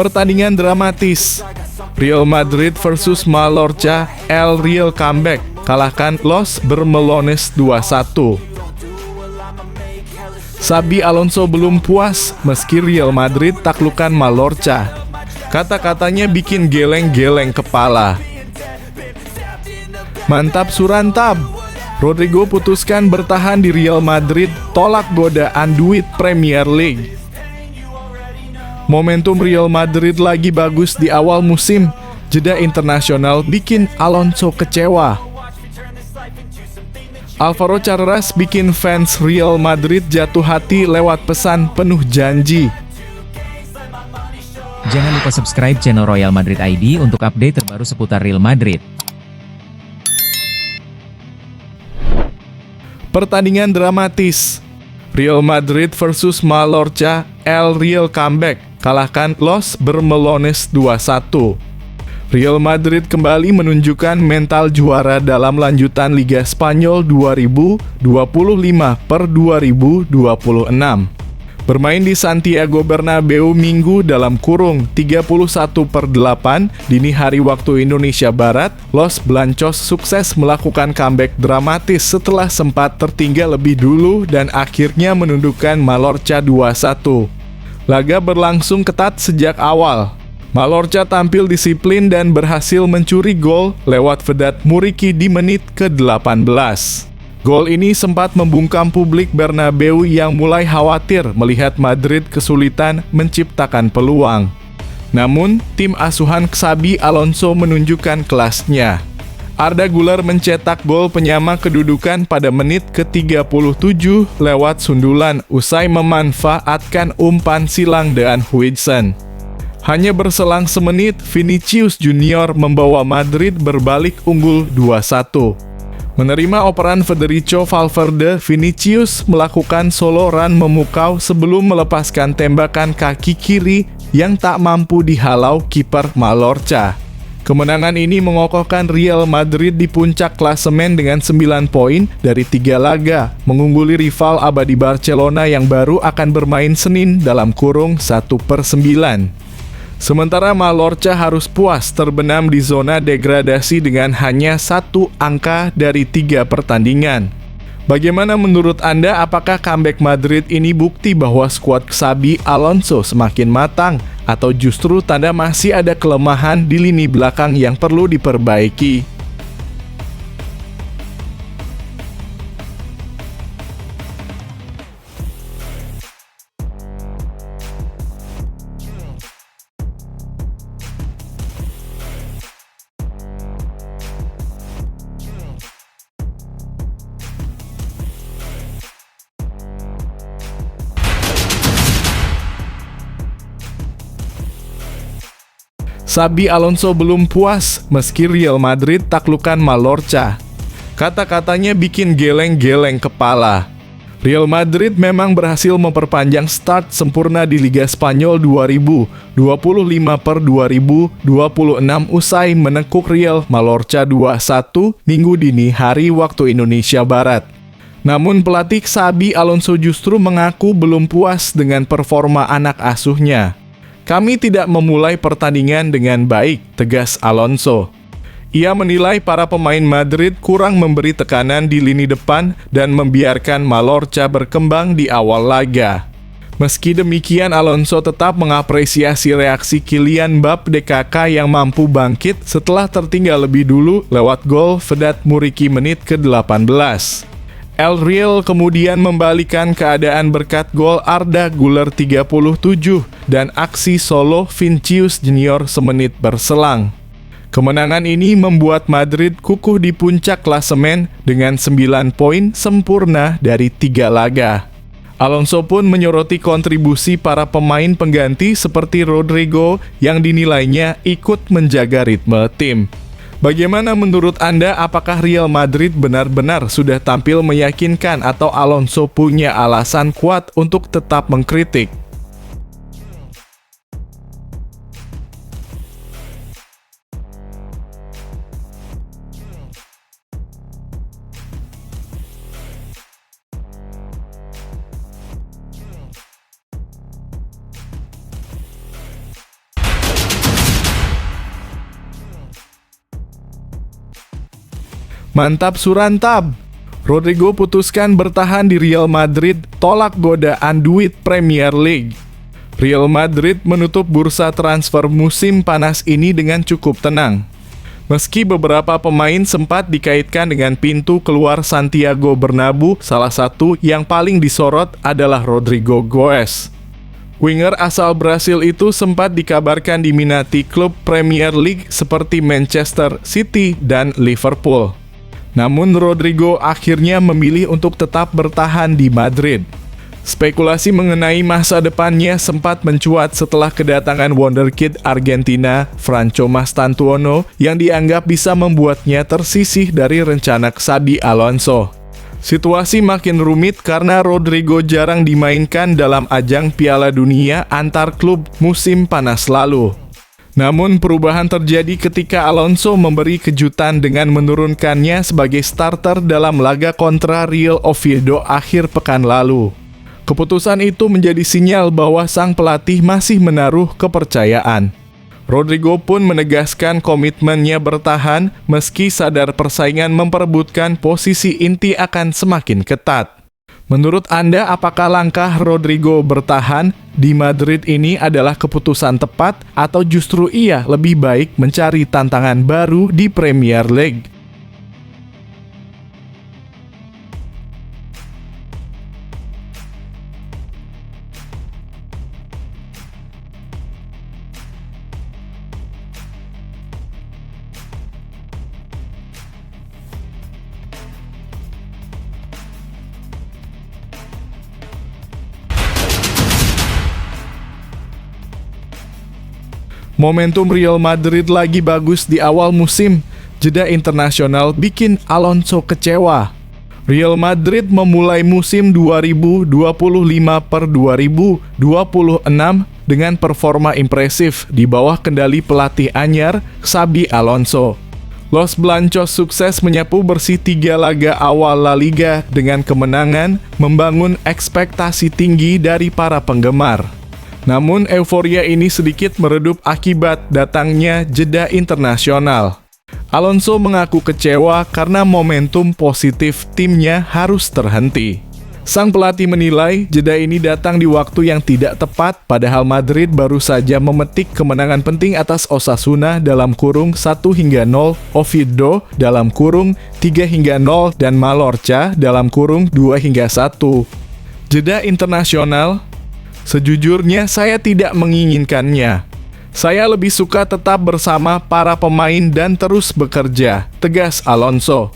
Pertandingan dramatis. Real Madrid versus Mallorca, El Real comeback, kalahkan Los Bermelones 2-1. Xabi Alonso belum puas meski Real Madrid taklukkan Mallorca. Kata-katanya bikin geleng-geleng kepala. Mantap Surantab. Rodrigo putuskan bertahan di Real Madrid, tolak godaan duit Premier League. Momentum Real Madrid lagi bagus di awal musim. Jeda internasional bikin Alonso kecewa. Alvaro Carreras bikin fans Real Madrid jatuh hati lewat pesan penuh janji. Jangan lupa subscribe channel Royal Madrid ID untuk update terbaru seputar Real Madrid. Pertandingan dramatis. Real Madrid versus Mallorca, El Real comeback, kalahkan Los Bermelones 2-1. Real Madrid kembali menunjukkan mental juara dalam lanjutan Liga Spanyol 2025/2026. Bermain di Santiago Bernabeu Minggu dalam kurung 31/8 dini hari waktu Indonesia Barat, Los Blancos sukses melakukan comeback dramatis setelah sempat tertinggal lebih dulu dan akhirnya menundukkan Mallorca 2-1. Laga berlangsung ketat sejak awal. Mallorca tampil disiplin dan berhasil mencuri gol lewat Vedat Muriqi di menit ke-18. Gol ini sempat membungkam publik Bernabeu yang mulai khawatir melihat Madrid kesulitan menciptakan peluang. Namun, tim asuhan Xabi Alonso menunjukkan kelasnya. Arda Güler mencetak gol penyama kedudukan pada menit ke-37 lewat sundulan usai memanfaatkan umpan silang Dan Huijsen. Hanya berselang semenit, Vinicius Junior membawa Madrid berbalik unggul 2-1. Menerima operan Federico Valverde, Vinicius melakukan solo run memukau sebelum melepaskan tembakan kaki kiri yang tak mampu dihalau kiper Mallorca. Kemenangan ini mengokohkan Real Madrid di puncak klasemen dengan 9 poin dari 3 laga, mengungguli rival abadi Barcelona yang baru akan bermain Senin dalam kurung 1/9. Sementara Mallorca harus puas terbenam di zona degradasi dengan hanya 1 angka dari 3 pertandingan. Bagaimana menurut Anda, apakah comeback Madrid ini bukti bahwa skuad Xabi Alonso semakin matang atau justru tanda masih ada kelemahan di lini belakang yang perlu diperbaiki? Xabi Alonso belum puas meski Real Madrid taklukkan Mallorca. Kata-katanya bikin geleng-geleng kepala. Real Madrid memang berhasil memperpanjang start sempurna di Liga Spanyol 2025/2026 usai menekuk Real Mallorca 2-1 Minggu dini hari waktu Indonesia Barat. Namun pelatih Xabi Alonso justru mengaku belum puas dengan performa anak asuhnya. Kami tidak memulai pertandingan dengan baik, tegas Alonso. Ia menilai para pemain Madrid kurang memberi tekanan di lini depan dan membiarkan Mallorca berkembang di awal laga. Meski demikian, Alonso tetap mengapresiasi reaksi Kylian Mbappé DKK yang mampu bangkit setelah tertinggal lebih dulu lewat gol Vedat Muriqi menit ke-18. El Real kemudian membalikan keadaan berkat gol Arda Güler 37 dan aksi solo Vinicius Junior semenit berselang. Kemenangan ini membuat Madrid kukuh di puncak klasemen dengan 9 poin sempurna dari 3 laga. Alonso pun menyoroti kontribusi para pemain pengganti seperti Rodrigo yang dinilainya ikut menjaga ritme tim. Bagaimana menurut Anda, apakah Real Madrid benar-benar sudah tampil meyakinkan atau Alonso punya alasan kuat untuk tetap mengkritik? Mantap surantap! Rodrigo putuskan bertahan di Real Madrid, tolak godaan duit Premier League. Real Madrid menutup bursa transfer musim panas ini dengan cukup tenang. Meski beberapa pemain sempat dikaitkan dengan pintu keluar Santiago Bernabéu, salah satu yang paling disorot adalah Rodrigo Goes. Winger asal Brasil itu sempat dikabarkan diminati klub Premier League seperti Manchester City dan Liverpool. Namun Rodrigo akhirnya memilih untuk tetap bertahan di Madrid. Spekulasi mengenai masa depannya sempat mencuat setelah kedatangan wonderkid Argentina Franco Mastantuono yang dianggap bisa membuatnya tersisih dari rencana Xabi Alonso. Situasi makin rumit karena Rodrigo jarang dimainkan dalam ajang Piala Dunia antar klub musim panas lalu. Namun perubahan terjadi ketika Alonso memberi kejutan dengan menurunkannya sebagai starter dalam laga kontra Real Oviedo akhir pekan lalu. Keputusan itu menjadi sinyal bahwa sang pelatih masih menaruh kepercayaan. Rodrigo pun menegaskan komitmennya bertahan meski sadar persaingan memperebutkan posisi inti akan semakin ketat. Menurut Anda, apakah langkah Rodrigo bertahan di Madrid ini adalah keputusan tepat atau justru ia lebih baik mencari tantangan baru di Premier League? Momentum Real Madrid lagi bagus di awal musim. Jeda internasional bikin Alonso kecewa. Real Madrid memulai musim 2025/2026 dengan performa impresif di bawah kendali pelatih anyar Xabi Alonso. Los Blancos sukses menyapu bersih 3 laga awal La Liga dengan kemenangan, membangun ekspektasi tinggi dari para penggemar. Namun euforia ini sedikit meredup akibat datangnya jeda internasional. Alonso mengaku kecewa karena momentum positif timnya harus terhenti. Sang pelatih menilai jeda ini datang di waktu yang tidak tepat, padahal Madrid baru saja memetik kemenangan penting atas Osasuna dalam kurung 1-0, Oviedo dalam kurung 3-0, dan Mallorca dalam kurung 2-1. Jeda internasional. Sejujurnya saya tidak menginginkannya. Saya lebih suka tetap bersama para pemain dan terus bekerja, tegas Alonso.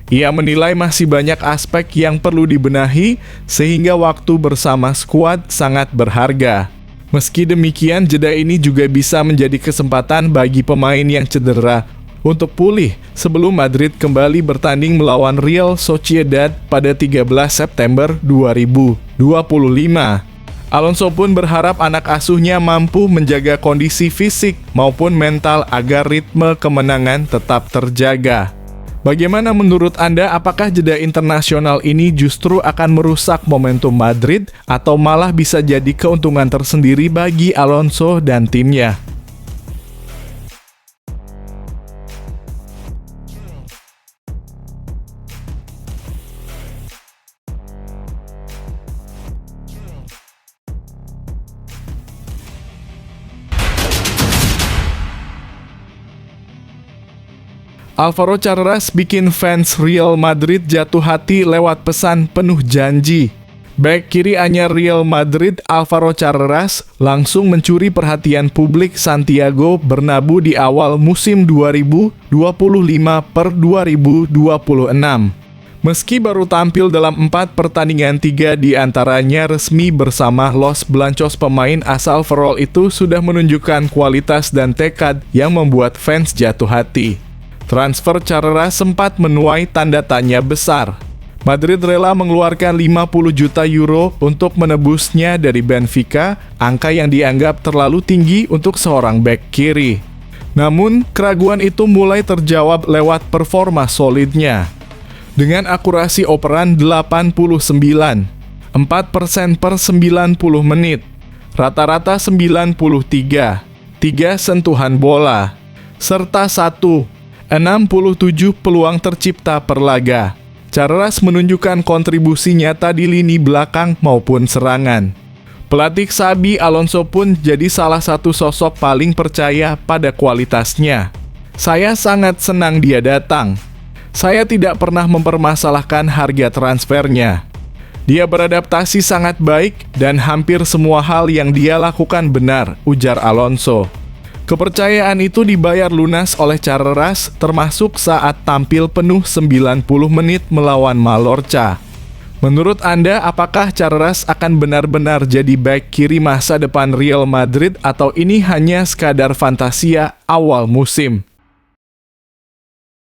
Ia menilai masih banyak aspek yang perlu dibenahi sehingga waktu bersama skuad sangat berharga. Meski demikian, jeda ini juga bisa menjadi kesempatan bagi pemain yang cedera untuk pulih sebelum Madrid kembali bertanding melawan Real Sociedad pada 13 September 2025. Alonso pun berharap anak asuhnya mampu menjaga kondisi fisik maupun mental agar ritme kemenangan tetap terjaga. Bagaimana menurut Anda, apakah jeda internasional ini justru akan merusak momentum Madrid atau malah bisa jadi keuntungan tersendiri bagi Alonso dan timnya? Alvaro Carreras bikin fans Real Madrid jatuh hati lewat pesan penuh janji. Bek kiri anyar Real Madrid Alvaro Carreras langsung mencuri perhatian publik Santiago Bernabéu di awal musim 2025/2026. Meski baru tampil dalam 4 pertandingan, 3 diantaranya resmi bersama Los Blancos, pemain asal Ferrol itu sudah menunjukkan kualitas dan tekad yang membuat fans jatuh hati. Transfer Carreras sempat menuai tanda tanya besar. Madrid rela mengeluarkan 50 juta euro untuk menebusnya dari Benfica, angka yang dianggap terlalu tinggi untuk seorang bek kiri. Namun, keraguan itu mulai terjawab lewat performa solidnya. Dengan akurasi operan 89, 4% per 90 menit, rata-rata 93, 3 sentuhan bola, serta 1 67 peluang tercipta per laga. Carreras menunjukkan kontribusi nyata di lini belakang maupun serangan. Pelatih Xabi Alonso pun jadi salah satu sosok paling percaya pada kualitasnya. Saya sangat senang dia datang. Saya tidak pernah mempermasalahkan harga transfernya. Dia beradaptasi sangat baik dan hampir semua hal yang dia lakukan benar, ujar Alonso. Kepercayaan itu dibayar lunas oleh Carreras, termasuk saat tampil penuh 90 menit melawan Mallorca. Menurut Anda, apakah Carreras akan benar-benar jadi bek kiri masa depan Real Madrid atau ini hanya sekadar fantasia awal musim?